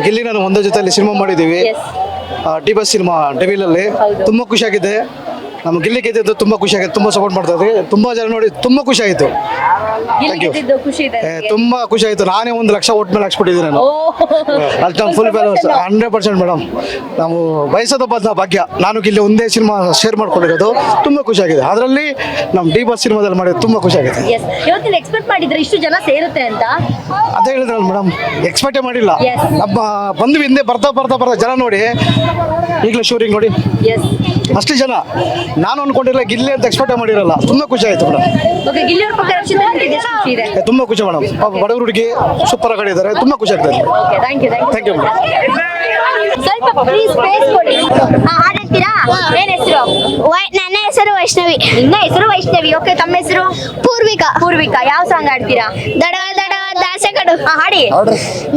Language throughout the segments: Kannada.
ಗಿಲ್ಲಿ ನಾನು ಒಂದೇ ಜೊತೆಯಲ್ಲಿ ಸಿನಿಮಾ ಮಾಡಿದ್ದೀವಿ. ಡಿ ಬಸ್ ಸಿನಿಮಾ ಡೆವಿಲಲ್ಲಿ ತುಂಬ ಖುಷಿಯಾಗಿದೆ. ನಮ್ಮ ಗಿಲ್ಲಿ ಗೆದ್ದಿದ್ದು ತುಂಬ ಖುಷಿಯಾಗಿದೆ. ತುಂಬ ಸಪೋರ್ಟ್ ಮಾಡ್ತಾ ಇದ್ವಿ. ತುಂಬ ಜನ ನೋಡಿ ತುಂಬ ಖುಷಿ ಆಯಿತು. ತುಂಬ ಖುಷಿ ಆಯಿತು. ನಾನೇ 1 ಲಕ್ಷ ಓಟ್ ಮೇಲೆ ಹಾಕ್ಸ್ಬಿಟ್ಟಿದ್ದೀನಿ ನಾನು. ಅದು ನಮ್ಮ ಫುಲ್ ಫಾಲೋವರ್ಸ್ 100% ಮೇಡಮ್. ನಾವು ಬಯಸೋದು ಭಾಗ್ಯ. ನಾನು ಗಿಲ್ಲಿ ಒಂದೇ ಸಿನಿಮಾ ಶೇರ್ ಮಾಡ್ಕೊಂಡಿರೋದು ತುಂಬ ಖುಷಿಯಾಗಿದೆ. ಅದರಲ್ಲಿ ನಮ್ಮ ಡಿ ಬಸ್ ಸಿನಿಮಾದಲ್ಲಿ ಮಾಡಿದ್ದು ತುಂಬ ಖುಷಿಯಾಗಿದೆ. ಎಕ್ಸ್ಪೆಕ್ಟ್ ಮಾಡಿದ್ರೆ ಇಷ್ಟು ಜನ ಸೇರುತ್ತೆ ಅಂತ ಅದೇ ಹೇಳಿದ್ರಲ್ಲ ಮೇಡಮ್, ಎಕ್ಸ್ಪೆಕ್ಟೇ ಮಾಡಿಲ್ಲ. ನಮ್ಮ ಬಂದು ಹಿಂದೆ ಬರ್ತಾ ಜನ ನೋಡಿ ಈಗಲೇ ಶೂರಿಂಗ್ ನೋಡಿ ಅಷ್ಟು ಜನ. ನಾನು ಅನ್ಕೊಂಡಿರಲ್ಲ ಗಿಲ್ಲಿ ಅಂತ ಎಕ್ಸ್ಪೆಕ್ಟ್ ಮಾಡಿರಲ್ಲ. ತುಂಬ ಖುಷಿ ಆಯ್ತು ಮೇಡಮ್. ತುಂಬ ಖುಷಿ ಮೇಡಮ್. ಬಡವರು ಹುಡುಗಿ ಸೂಪರ್ ಆಗಿದ್ದಾರೆ. ತುಂಬ ಖುಷಿ ಆಗ್ತದೆ. ಥ್ಯಾಂಕ್ ಯು ಸ್ವಲ್ಪ ಪ್ಲೀಸ್ ಸ್ಪೇಸ್ ಕೊಡಿ. ಹಾಡ್ತೀರಾ? ಏನ್ ಹೆಸರು? ನನ್ನ ಹೆಸರು ವೈಷ್ಣವಿ. ನಿನ್ನ ಹೆಸರು ವೈಷ್ಣವಿ. ಓಕೆ, ತಮ್ಮ ಹೆಸರು? ಪೂರ್ವಿಕಾ. ಯಾವ ಸಾಂಗ್ ಹಾಡ್ತೀರಾ? ದಡವ ದಡವ ದಾಸೆ ಕಡು. ಹಾಡಿ.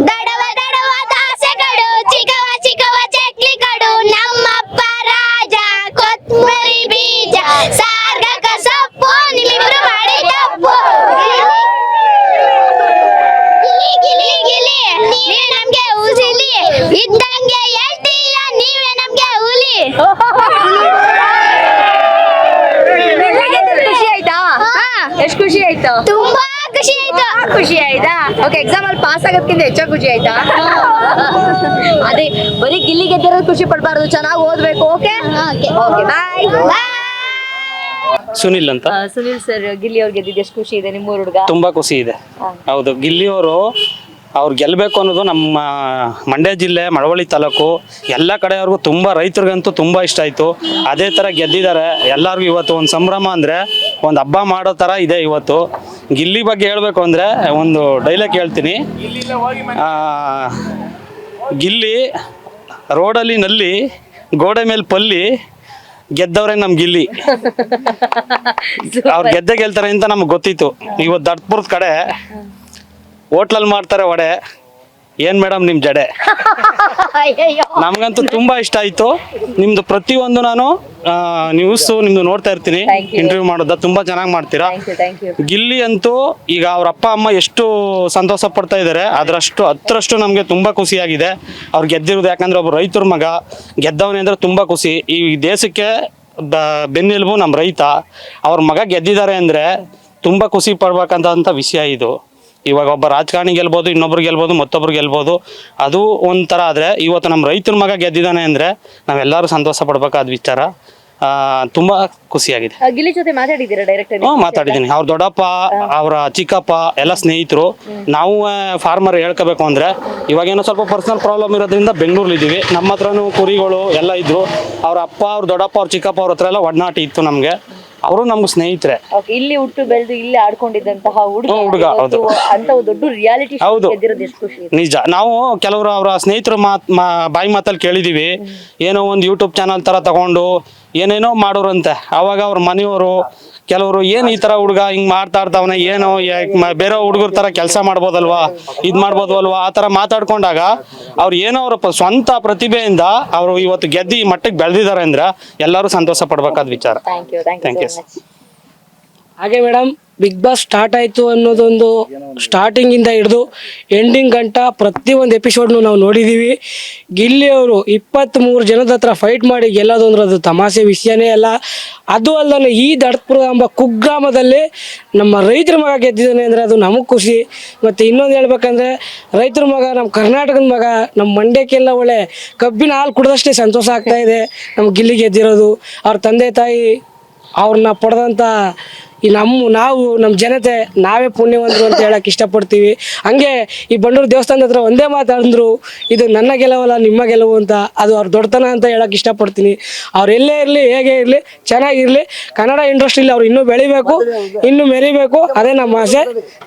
ದಡವ ದಡವ ದಾಸೆ ಕಡು, ಚಿಕ್ಕವ ಚಿಕ್ಕವ ಚಕ್ಲಿ ಕಡು, ನಮ್ಮಪ್ಪ ರಾಜ ಕೊತ್ಮರಿ ಬೀಜ, ಸಾರ್ಗಕ ಸೊಪ್ಪು, ನಿಮ್ಮಿಬ್ರು ಮಾಡಿ ತಪ್ಪು. ಗಿಲಿ ಗಿಲಿ ನೀವೇ ನಮ್ಗೆ ಉಸಿಲಿ, ಇದ್ದಂಗೆ ಹೇಳ್ತೀಯ ನೀವೇ ನಮ್ಗೆ ಹುಲಿ. ಖುಷಿ ಆಯ್ತಾ? ಎಷ್ಟು ಖುಷಿ ಆಯ್ತು? ತುಂಬಾ ಖುಷಿ ಆಯ್ತಾ? ಓಕೆ, ಎಕ್ಸಾಮ್ ಅಲ್ಲಿ ಪಾಸ್ ಆಗೋದಕ್ಕಿಂತ ಹೆಚ್ಚಾಗಿ ಖುಷಿ ಆಯ್ತಾ? ಅದೇ ಬರೀ ಗಿಲ್ಲಿ ಗೆದ್ದಿರೋದು ಖುಷಿ ಪಡಬಾರ್ದು, ಚೆನ್ನಾಗಿ ಓದ್ಬೇಕು. Okay bye. ಸುನಿಲ್ ಅಂತ. ಸುನಿಲ್ ಸರ್, ಗಿಲ್ಲಿ ಅವ್ರು ಗೆದ್ದಿದ್ದು ಎಷ್ಟು ಖುಷಿ ಇದೆ? ನಿಮ್ಮೂರು ಹುಡುಗ ತುಂಬಾ ಖುಷಿ ಇದೆ. ಹೌದು, ಗಿಲ್ಲಿಯವರು ಅವ್ರು ಗೆಲ್ಲಬೇಕು ಅನ್ನೋದು ನಮ್ಮ ಮಂಡ್ಯ ಜಿಲ್ಲೆ ಮಳವಳ್ಳಿ ತಾಲೂಕು ಎಲ್ಲ ಕಡೆಯವ್ರಿಗೂ ತುಂಬ, ರೈತರಿಗಂತೂ ತುಂಬ ಇಷ್ಟ ಆಯಿತು. ಅದೇ ಥರ ಗೆದ್ದಿದ್ದಾರೆ. ಎಲ್ಲರಿಗೂ ಇವತ್ತು ಒಂದು ಸಂಭ್ರಮ ಅಂದರೆ ಒಂದು ಹಬ್ಬ ಮಾಡೋ ಥರ ಇದೆ ಇವತ್ತು. ಗಿಲ್ಲಿ ಬಗ್ಗೆ ಹೇಳಬೇಕು ಅಂದರೆ ಒಂದು ಡೈಲಾಗ್ ಹೇಳ್ತೀನಿ. ಗಿಲ್ಲಿ ರೋಡಲ್ಲಿ ನಲ್ಲಿ, ಗೋಡೆ ಮೇಲೆ ಪಲ್ಲಿ, ಗೆದ್ದವ್ರೆ ನಮ್ಮ ಗಿಲ್ಲಿ. ಅವ್ರು ಗೆಲ್ತಾರೆ ಅಂತ ನಮ್ಗೆ ಗೊತ್ತಿತ್ತು. ಇವತ್ತು ದಡ್ಪುರದ ಕಡೆ ಹೋಟ್ಲಲ್ಲಿ ಮಾಡ್ತಾರೆ ವಡೆ. ಏನ್ ಮೇಡಮ್ ನಿಮ್ ಜಡೆ? ನಮ್ಗಂತೂ ತುಂಬಾ ಇಷ್ಟ ಆಯ್ತು. ನಿಮ್ದು ಪ್ರತಿಯೊಂದು ನಾನು ನ್ಯೂಸ್ ನಿಮ್ದು ನೋಡ್ತಾ ಇರ್ತೀನಿ. ಇಂಟರ್ವ್ಯೂ ಮಾಡೋದ ತುಂಬಾ ಚೆನ್ನಾಗಿ ಮಾಡ್ತೀರಾ. ಗಿಲ್ಲಿ ಅಂತೂ ಈಗ ಅವ್ರ ಅಪ್ಪ ಅಮ್ಮ ಎಷ್ಟು ಸಂತೋಷ ಪಡ್ತಾ ಇದಾರೆ, ಹತ್ತರಷ್ಟು ನಮ್ಗೆ ತುಂಬಾ ಖುಷಿಯಾಗಿದೆ ಅವ್ರು ಗೆದ್ದಿರೋದು. ಯಾಕಂದ್ರೆ ಒಬ್ಬ ರೈತರ ಮಗ ಗೆದ್ದವನೇ ಅಂದ್ರೆ ತುಂಬಾ ಖುಷಿ. ಈ ದೇಶಕ್ಕೆ ಬೆನ್ನೆಲುಬು ನಮ್ಮ ರೈತ. ಅವ್ರ ಮಗ ಗೆದ್ದಿದ್ದಾರೆ ಅಂದ್ರೆ ತುಂಬಾ ಖುಷಿ ಪಡ್ಬೇಕಂತ ವಿಷಯ ಇದು. ಇವಾಗ ಒಬ್ಬ ರಾಜಕಾರಣಿ ಗೆಲ್ಬೋದು, ಇನ್ನೊಬ್ರು ಗೆಲ್ಬೋದು, ಮತ್ತೊಬ್ರು ಗೆಲ್ಬೋದು, ಅದು ಒಂಥರ. ಆದರೆ ಇವತ್ತು ನಮ್ಮ ರೈತರ ಮಗ ಗೆದ್ದಿದ್ದಾನೆ ಅಂದರೆ ನಾವೆಲ್ಲರೂ ಸಂತೋಷ ಪಡ್ಬೇಕಾದ ವಿಚಾರ. ತುಂಬಾ ಖುಷಿಯಾಗಿದೆ. ಗಿಲ್ಲಿ ಜೊತೆ ಮಾತಾಡಿದ್ದೀರಾ ಡೈರೆಕ್ಟ್? ಮಾತಾಡಿದ್ದೀನಿ. ಅವ್ರ ದೊಡ್ಡಪ್ಪ, ಅವರ ಚಿಕ್ಕಪ್ಪ ಎಲ್ಲ ಸ್ನೇಹಿತರು. ನಾವು ಫಾರ್ಮರ್ ಹೇಳ್ಕೋಬೇಕು ಅಂದರೆ ಇವಾಗೇನೋ ಸ್ವಲ್ಪ ಪರ್ಸನಲ್ ಪ್ರಾಬ್ಲಮ್ ಇರೋದ್ರಿಂದ ಬೆಂಗಳೂರಲ್ಲಿದ್ದೀವಿ. ನಮ್ಮ ಹತ್ರನೂ ಕುರಿಗಳು ಎಲ್ಲ ಇದ್ರು. ಅವ್ರ ಅಪ್ಪ, ಅವ್ರ ದೊಡ್ಡಪ್ಪ, ಅವ್ರ ಚಿಕ್ಕಪ್ಪ ಅವ್ರ ಹತ್ರ ಎಲ್ಲ ಒಡನಾಟ ಇತ್ತು ನಮಗೆ. ಅವರು ನಮ್ಗೆ ಸ್ನೇಹಿತರೆ. ಇಲ್ಲಿ ಹುಟ್ಟು ಬೆಳೆದು ಇಲ್ಲಿ ಆಡ್ಕೊಂಡಿದ್ದಂತಹ ಹುಡುಗ ಅಂತ ದೊಡ್ಡ ರಿಯಾಲಿಟಿ ನಿಜ. ನಾವು ಕೆಲವರು ಅವರ ಸ್ನೇಹಿತರು ಬಾಯಿ ಮಾತಲ್ಲಿ ಕೇಳಿದೀವಿ, ಏನೋ ಒಂದು ಯೂಟ್ಯೂಬ್ ಚಾನಲ್ ತರ ತಗೊಂಡು ಏನೇನೋ ಮಾಡೋರಂತೆ. ಅವಾಗ ಅವ್ರ ಮನೆಯವರು ಕೆಲವರು ಏನ್ ಈ ತರ ಹುಡುಗ ಹಿಂಗ್ ಮಾಡ್ತಾ ಇರ್ತಾವನ, ಏನೋ ಬೇರೆ ಹುಡುಗರ ತರ ಕೆಲಸ ಮಾಡ್ಬೋದಲ್ವಾ, ಇದ್ ಮಾಡ್ಬೋದಲ್ವಾ, ಆ ತರ ಮಾತಾಡ್ಕೊಂಡಾಗ ಅವ್ರು ಏನೋ ಅವ್ರ ಸ್ವಂತ ಪ್ರತಿಭೆಯಿಂದ ಅವರು ಇವತ್ತು ಗೆದ್ದು ಈ ಮಟ್ಟಕ್ಕೆ ಬೆಳೆದಿದ್ದಾರೆ ಅಂದ್ರೆ ಎಲ್ಲರೂ ಸಂತೋಷ ಪಡ್ಬೇಕಾದ ವಿಚಾರ. Thank you. ಹಾಗೆ ಮೇಡಮ್, ಬಿಗ್ ಬಾಸ್ ಸ್ಟಾರ್ಟ್ ಆಯಿತು ಅನ್ನೋದೊಂದು ಸ್ಟಾರ್ಟಿಂಗಿಂದ ಹಿಡಿದು ಎಂಡಿಂಗ್ ಗಂಟ ಪ್ರತಿಯೊಂದು ಎಪಿಸೋಡ್ನು ನಾವು ನೋಡಿದ್ದೀವಿ. ಗಿಲ್ಲಿಯವರು 23 ಜನದ ಹತ್ರ ಫೈಟ್ ಮಾಡಿ ಗೆಲ್ಲೋದು ಅಂದ್ರೆ ಅದು ತಮಾಷೆ ವಿಷಯನೇ ಅಲ್ಲ. ಅದು ಅಲ್ಲದೆ ಈ ದಡ್ಪುರ ಎಂಬ ಕುಗ್ರಾಮದಲ್ಲಿ ನಮ್ಮ ರೈತರ ಮಗ ಗೆದ್ದಿದ್ದಾನೆ ಅಂದರೆ ಅದು ನಮಗೆ ಖುಷಿ. ಮತ್ತು ಇನ್ನೊಂದು ಹೇಳ್ಬೇಕಂದ್ರೆ ರೈತರ ಮಗ ನಮ್ಮ ಕರ್ನಾಟಕದ ಮಗ, ನಮ್ಮ ಮಂಡ್ಯಕ್ಕೆಲ್ಲ ಒಳ್ಳೆ ಕಬ್ಬಿನ ಹಾಲು ಕುಡಿದಷ್ಟೇ ಸಂತೋಷ ಆಗ್ತಾ ಇದೆ ನಮ್ಮ ಗಿಲ್ಲಿ ಗೆದ್ದಿರೋದು. ಅವ್ರ ತಂದೆ ತಾಯಿ ಅವ್ರನ್ನ ಪಡೆದಂಥ ನಾವು ನಮ್ಮ ಜನತೆ ನಾವೇ ಪುಣ್ಯವಂತರು ಅಂತ ಹೇಳಕ್ಕೆ ಇಷ್ಟಪಡ್ತೀವಿ. ಹಂಗೆ ಈ ಬಂಡೂರು ದೇವಸ್ಥಾನದ ಹತ್ರ ಒಂದೇ ಮಾತಾಡಿದ್ರು, ಇದು ನನ್ನ ಗೆಲುವಲ್ಲ ನಿಮ್ಮ ಗೆಲುವು ಅಂತ. ಅದು ಅವ್ರ ದೊಡ್ಡತನ ಅಂತ ಹೇಳಕ್ಕೆ ಇಷ್ಟಪಡ್ತೀನಿ. ಅವ್ರು ಎಲ್ಲೇ ಇರಲಿ, ಹೇಗೆ ಇರಲಿ, ಚೆನ್ನಾಗಿರಲಿ. ಕನ್ನಡ ಇಂಡಸ್ಟ್ರಿಲಿ ಅವ್ರು ಇನ್ನೂ ಬೆಳಿಬೇಕು, ಇನ್ನೂ ಮೆರಿಬೇಕು. ಅದೇ ನಮ್ಮ ಆಸೆ.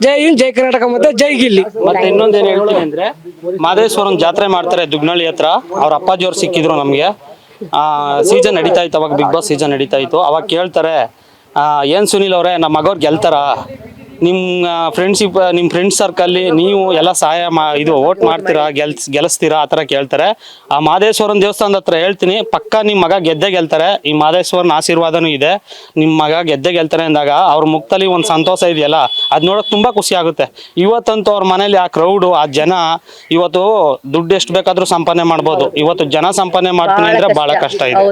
ಜೈ ಹಿಂದ್, ಜೈ ಕರ್ನಾಟಕ, ಮತ್ತೆ ಜೈ ಗಿಲ್ಲಿ. ಮತ್ತೆ ಇನ್ನೊಂದೇನು ಹೇಳ್ತೀನಿ ಅಂದ್ರೆ, ಮಾದೇಶ್ವರನ್ ಜಾತ್ರೆ ಮಾಡ್ತಾರೆ ದುಗ್ನಳ್ಳಿ ಹತ್ರ. ಅವ್ರ ಅಪ್ಪಾಜಿಯವ್ರು ಸಿಕ್ಕಿದ್ರು ನಮಗೆ. ಸೀಸನ್ ನಡೀತಾ ಇತ್ತು, ಅವಾಗ ಬಿಗ್ ಬಾಸ್ ಸೀಸನ್ ನಡೀತಾ ಇತ್ತು. ಅವಾಗ ಕೇಳ್ತಾರೆ, ಏನ್ ಸುನಿಲ್ ಅವ್ರೆ, ನಮ್ಮ ಮಗವ್ರು ಗೆಲ್ತಾರ? ನಿಮ್ಮ ಫ್ರೆಂಡ್ಸ್ ಸರ್ಕಲ್ಲಿ ನೀವು ಎಲ್ಲ ಸಹಾಯ ಇದು ವೋಟ್ ಮಾಡ್ತೀರಾ ಗೆಲ್ಲಿಸ್ತೀರಾ ಆ ಥರ ಕೇಳ್ತಾರೆ. ಆ ಮಹದೇಶ್ವರನ ದೇವಸ್ಥಾನದ ಹತ್ರ ಹೇಳ್ತೀನಿ, ಪಕ್ಕ ನಿಮ್ಮ ಮಗ ಗೆದ್ದೆ ಗೆಲ್ತಾರೆ. ಈ ಮಹದೇಶ್ವರನ ಆಶೀರ್ವಾದನೂ ಇದೆ, ನಿಮ್ಮ ಮಗ ಗೆದ್ದೆ ಗೆಲ್ತಾರೆ ಅಂದಾಗ ಅವ್ರ ಮುಖದಲ್ಲಿ ಒಂದು ಸಂತೋಷ ಇದೆಯಲ್ಲ, ಅದು ನೋಡೋಕೆ ತುಂಬ ಖುಷಿ ಆಗುತ್ತೆ. ಇವತ್ತಂತೂ ಅವ್ರ ಮನೇಲಿ ಆ ಕ್ರೌಡು, ಆ ಜನ, ಇವತ್ತು ದುಡ್ಡು ಎಷ್ಟು ಬೇಕಾದ್ರೂ ಸಂಪಾದನೆ ಮಾಡ್ಬೋದು. ಇವತ್ತು ಜನ ಸಂಪಾದನೆ ಮಾಡ್ತೀನಿ ಅಂದ್ರೆ ಬಹಳ ಕಷ್ಟ ಇದೆ.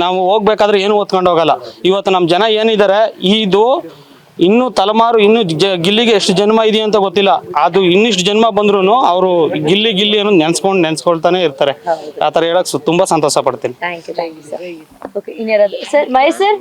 ನಾವು ಹೋಗ್ಬೇಕಾದ್ರೆ ಏನು ಓದ್ಕೊಂಡು ಹೋಗಲ್ಲ. ಇವತ್ತು ನಮ್ಮ ಜನ ಏನಿದ್ದಾರೆ, ಇದು ಇನ್ನು ತಲೆಮಾರು ಇನ್ನು ಗಿಲ್ಲಿಗೆ ಎಷ್ಟು ಜನ್ಮ ಇದೆಯಾ ಅಂತ ಗೊತ್ತಿಲ್ಲ. ಅದು ಇನ್ನಿಷ್ಟು ಜನ್ಮ ಬಂದ್ರು ಅವರು ಗಿಲ್ಲಿ ಅನ್ನೋದು ನೆನ್ಸ್ಕೊಳ್ತಾನೆ ಇರ್ತಾರೆ. ಆ ಥರ ಹೇಳಕ್ ತುಂಬಾ ಸಂತೋಷ ಪಡ್ತೀನಿ. Thank you sir. ಓಕೆ, ಇನ್ಯಾರಾದ್ರು ಸರ್? ಮಹೇಶ್ ಸರ್,